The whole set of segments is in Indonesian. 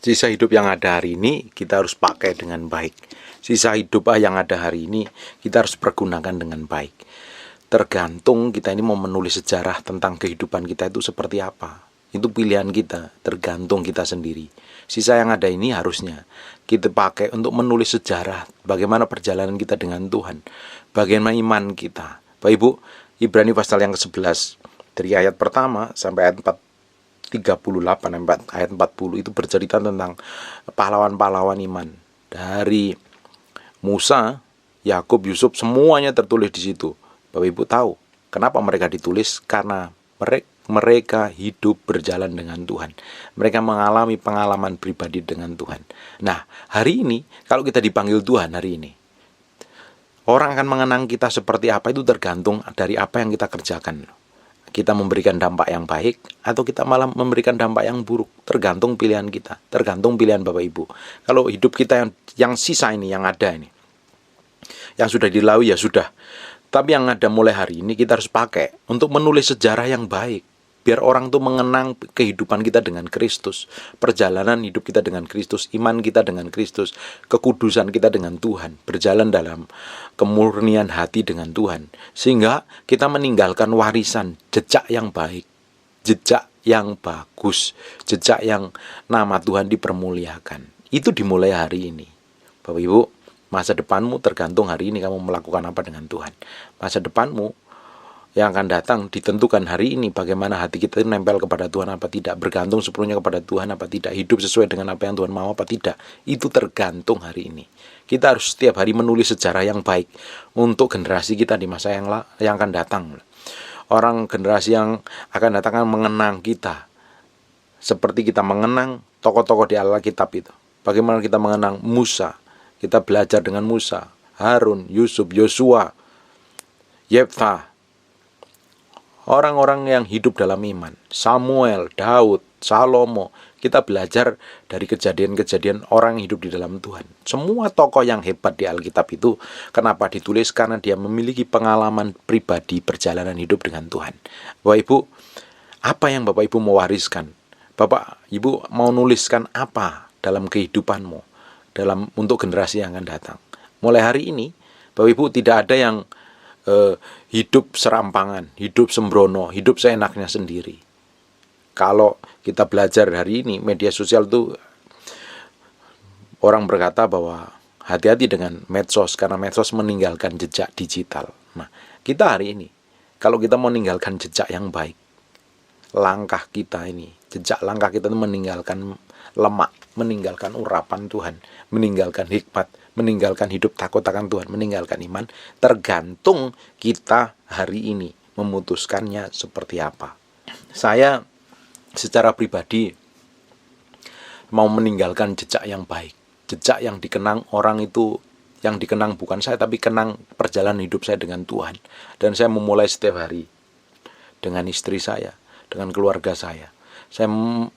Sisa hidup yang ada hari ini kita harus pakai dengan baik. Sisa hidup yang ada hari ini kita harus pergunakan dengan baik. Tergantung kita ini mau menulis sejarah tentang kehidupan kita itu seperti apa. Itu pilihan kita, tergantung kita sendiri. Sisa yang ada ini harusnya kita pakai untuk menulis sejarah bagaimana perjalanan kita dengan Tuhan, bagaimana iman kita. Bapak Ibu, Ibrani pasal yang ke-11 dari ayat pertama sampai ayat 38 ayat 40 itu bercerita tentang pahlawan-pahlawan iman. Dari Musa, Yakub, Yusuf, semuanya tertulis di situ. Bapak Ibu tahu kenapa mereka ditulis? Karena mereka hidup berjalan dengan Tuhan. Mereka mengalami pengalaman pribadi dengan Tuhan. Nah, hari ini kalau kita dipanggil Tuhan hari ini, orang akan mengenang kita seperti apa itu tergantung dari apa yang kita kerjakan. Kita memberikan dampak yang baik atau kita malah memberikan dampak yang buruk, tergantung pilihan kita, tergantung pilihan Bapak Ibu. Kalau hidup kita yang sisa ini, yang ada ini, yang sudah dilalui ya sudah. Tapi yang ada mulai hari ini kita harus pakai untuk menulis sejarah yang baik. Biar orang tuh mengenang kehidupan kita dengan Kristus, perjalanan hidup kita dengan Kristus, iman kita dengan Kristus, kekudusan kita dengan Tuhan, berjalan dalam kemurnian hati dengan Tuhan. Sehingga kita meninggalkan warisan, jejak yang baik, jejak yang bagus, jejak yang nama Tuhan dipermuliakan. Itu dimulai hari ini. Bapak Ibu, masa depanmu tergantung hari ini kamu melakukan apa dengan Tuhan. Masa depanmu yang akan datang ditentukan hari ini bagaimana hati kita nempel kepada Tuhan apa tidak, bergantung sepenuhnya kepada Tuhan apa tidak, hidup sesuai dengan apa yang Tuhan mau apa tidak. Itu tergantung hari ini. Kita harus setiap hari menulis sejarah yang baik untuk generasi kita di masa yang akan datang. Orang generasi yang akan datang akan mengenang kita seperti kita mengenang tokoh-tokoh di Alkitab itu. Bagaimana kita mengenang Musa, kita belajar dengan Musa, Harun, Yusuf, Yosua, Yeftha, orang-orang yang hidup dalam iman, Samuel, Daud, Salomo. Kita belajar dari kejadian-kejadian orang yang hidup di dalam Tuhan. Semua tokoh yang hebat di Alkitab itu kenapa ditulis? Karena dia memiliki pengalaman pribadi perjalanan hidup dengan Tuhan. Bapak Ibu, apa yang Bapak Ibu mau wariskan? Bapak Ibu mau nuliskan apa dalam kehidupanmu, untuk generasi yang akan datang? Mulai hari ini Bapak Ibu tidak ada yang hidup serampangan, hidup sembrono, hidup seenaknya sendiri. Kalau kita belajar hari ini, media sosial itu orang berkata bahwa hati-hati dengan medsos, karena medsos meninggalkan jejak digital. Nah, kita hari ini, kalau kita mau meninggalkan jejak yang baik, langkah kita ini, jejak langkah kita itu meninggalkan lemak, meninggalkan urapan Tuhan, meninggalkan hikmat, meninggalkan hidup takut akan Tuhan, meninggalkan iman, tergantung kita hari ini memutuskannya seperti apa. Saya secara pribadi mau meninggalkan jejak yang baik, jejak yang dikenang orang itu, yang dikenang bukan saya tapi kenang perjalanan hidup saya dengan Tuhan. Dan saya memulai setiap hari dengan istri saya, dengan keluarga saya. Saya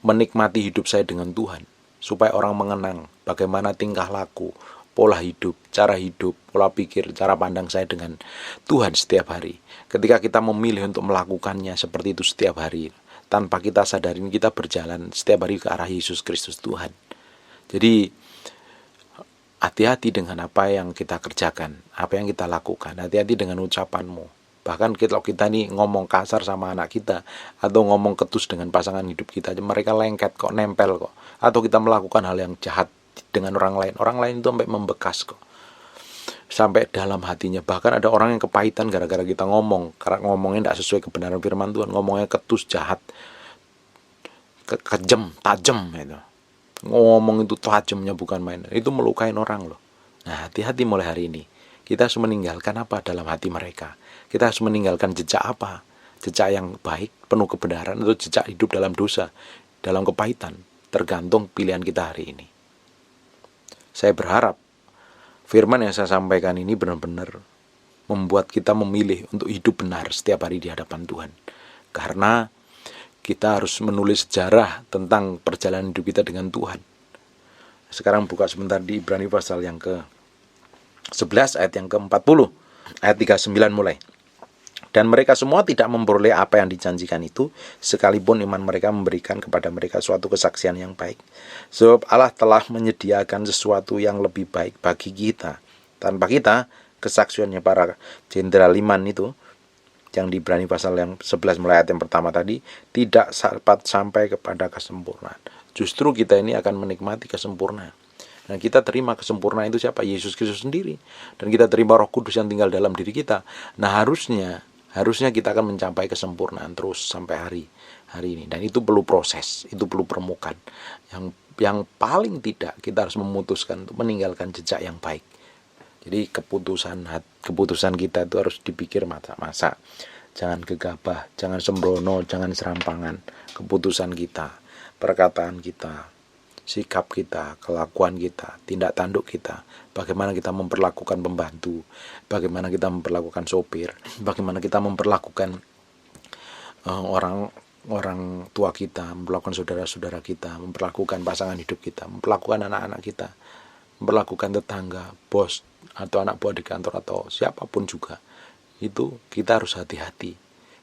menikmati hidup saya dengan Tuhan supaya orang mengenang bagaimana tingkah laku, pola hidup, cara hidup, pola pikir, cara pandang saya dengan Tuhan setiap hari. Ketika kita memilih untuk melakukannya seperti itu setiap hari, tanpa kita sadarin kita berjalan setiap hari ke arah Yesus Kristus Tuhan. Jadi hati-hati dengan apa yang kita kerjakan, apa yang kita lakukan. Hati-hati dengan ucapanmu. Bahkan kalau kita nih ngomong kasar sama anak kita, atau ngomong ketus dengan pasangan hidup kita, mereka lengket kok, nempel kok. Atau kita melakukan hal yang jahat dengan orang lain itu sampai membekas kok, sampai dalam hatinya. Bahkan ada orang yang kepahitan gara-gara kita ngomong, karena ngomongnya tidak sesuai kebenaran firman Tuhan, ngomongnya ketus, jahat, kejam, tajam itu. Ngomong itu tajamnya bukan main, itu melukain orang loh. Nah, hati-hati mulai hari ini. Kita harus meninggalkan apa dalam hati mereka. Kita harus meninggalkan jejak apa? Jejak yang baik, penuh kebenaran, atau jejak hidup dalam dosa, dalam kepahitan. Tergantung pilihan kita hari ini. Saya berharap firman yang saya sampaikan ini benar-benar membuat kita memilih untuk hidup benar setiap hari di hadapan Tuhan. Karena kita harus menulis sejarah tentang perjalanan hidup kita dengan Tuhan. Sekarang buka sebentar di Ibrani pasal yang ke-11 ayat yang ke-40. Ayat 39 mulai. Dan mereka semua tidak memperoleh apa yang dijanjikan itu, sekalipun iman mereka memberikan kepada mereka suatu kesaksian yang baik. Sebab Allah telah menyediakan sesuatu yang lebih baik bagi kita. Tanpa kita, kesaksiannya para jenderal iman itu, yang di Ibrani pasal yang 11 mulai ayat yang pertama tadi, tidak dapat sampai kepada kesempurnaan. Justru kita ini akan menikmati kesempurnaan. Nah, kita terima kesempurnaan itu siapa? Yesus Kristus sendiri. Dan kita terima Roh Kudus yang tinggal dalam diri kita. Nah, harusnya kita akan mencapai kesempurnaan terus sampai hari ini. Dan itu perlu proses, itu perlu permukaan. Yang paling tidak kita harus memutuskan untuk meninggalkan jejak yang baik. Jadi keputusan kita itu harus dipikir masa-masa. Jangan gegabah, jangan sembrono, jangan serampangan. Keputusan kita, perkataan kita, sikap kita, kelakuan kita, tindak tanduk kita, bagaimana kita memperlakukan pembantu, bagaimana kita memperlakukan sopir, bagaimana kita memperlakukan orang tua kita, memperlakukan saudara-saudara kita, memperlakukan pasangan hidup kita, memperlakukan anak-anak kita, memperlakukan tetangga, bos, atau anak buah di kantor, atau siapapun juga. Itu kita harus hati-hati.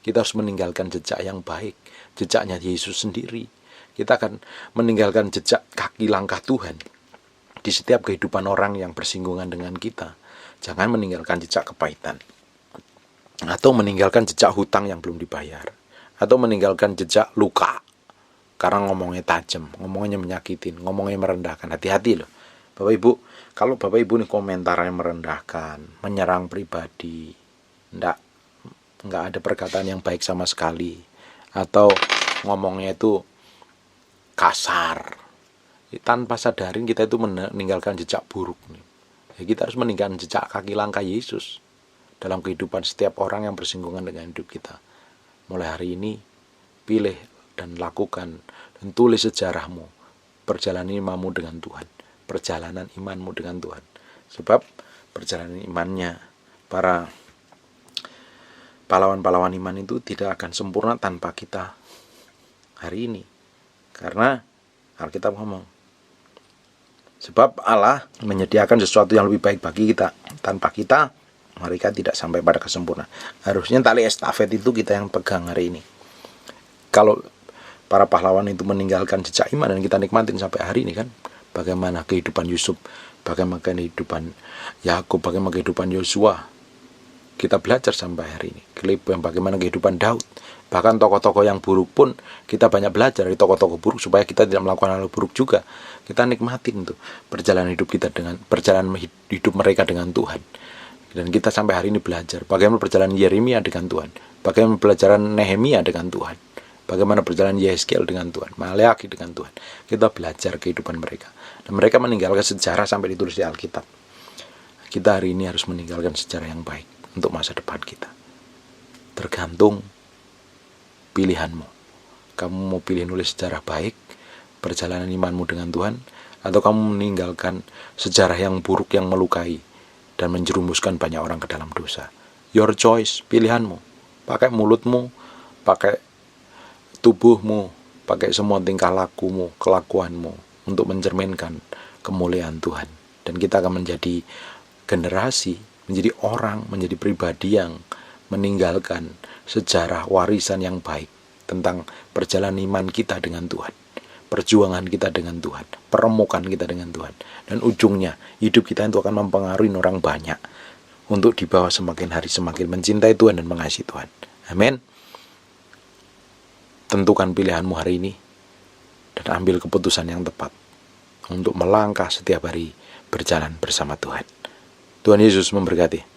Kita harus meninggalkan jejak yang baik, jejaknya Yesus sendiri. Kita akan meninggalkan jejak kaki langkah Tuhan di setiap kehidupan orang yang bersinggungan dengan kita. Jangan meninggalkan jejak kepahitan, atau meninggalkan jejak hutang yang belum dibayar, atau meninggalkan jejak luka karena ngomongnya tajam, ngomongnya menyakitin, ngomongnya merendahkan. Hati-hati loh Bapak Ibu. Kalau Bapak Ibu nih komentarnya merendahkan, menyerang pribadi, enggak ada perkataan yang baik sama sekali, atau ngomongnya itu kasar, tanpa sadarin kita itu meninggalkan jejak buruk nih. Ya, kita harus meninggalkan jejak kaki langkah Yesus dalam kehidupan setiap orang yang bersinggungan dengan hidup kita. Mulai hari ini, pilih dan lakukan dan tulis sejarahmu, perjalanan imanmu dengan Tuhan, perjalanan imanmu dengan Tuhan. Sebab perjalanan imannya para pahlawan-pahlawan iman itu tidak akan sempurna tanpa kita hari ini. Karena Alkitab ngomong, sebab Allah menyediakan sesuatu yang lebih baik bagi kita. Tanpa kita, mereka tidak sampai pada kesempurnaan. Harusnya tali estafet itu kita yang pegang hari ini. Kalau para pahlawan itu meninggalkan jejak iman dan kita nikmatin sampai hari ini kan, bagaimana kehidupan Yusuf, bagaimana kehidupan Yakub, bagaimana kehidupan Yosua, kita belajar sampai hari ini. Bagaimana kehidupan Daud. Bahkan tokoh-tokoh yang buruk pun kita banyak belajar dari tokoh-tokoh buruk supaya kita tidak melakukan hal buruk juga. Kita nikmatin tuh perjalanan hidup kita dengan perjalanan hidup mereka dengan Tuhan. Dan kita sampai hari ini belajar bagaimana perjalanan Yeremia dengan Tuhan, bagaimana pelajaran Nehemia dengan Tuhan, bagaimana perjalanan Yehezkiel dengan Tuhan, Maleakhi dengan Tuhan. Kita belajar kehidupan mereka. Dan mereka meninggalkan sejarah sampai ditulis di Alkitab. Kita hari ini harus meninggalkan sejarah yang baik untuk masa depan kita. Tergantung pilihanmu. Kamu mau pilih nulis sejarah baik, perjalanan imanmu dengan Tuhan, atau kamu meninggalkan sejarah yang buruk yang melukai dan menjerumuskan banyak orang ke dalam dosa. Your choice, pilihanmu. Pakai mulutmu, pakai tubuhmu, pakai semua tingkah lakumu, kelakuanmu untuk mencerminkan kemuliaan Tuhan. Dan kita akan menjadi generasi, menjadi orang, menjadi pribadi yang meninggalkan sejarah warisan yang baik tentang perjalanan iman kita dengan Tuhan, perjuangan kita dengan Tuhan, permukaan kita dengan Tuhan. Dan ujungnya hidup kita itu akan mempengaruhi orang banyak untuk dibawa semakin hari semakin mencintai Tuhan dan mengasihi Tuhan. Amin. Tentukan pilihanmu hari ini dan ambil keputusan yang tepat untuk melangkah setiap hari berjalan bersama Tuhan. Tuhan Yesus memberkati.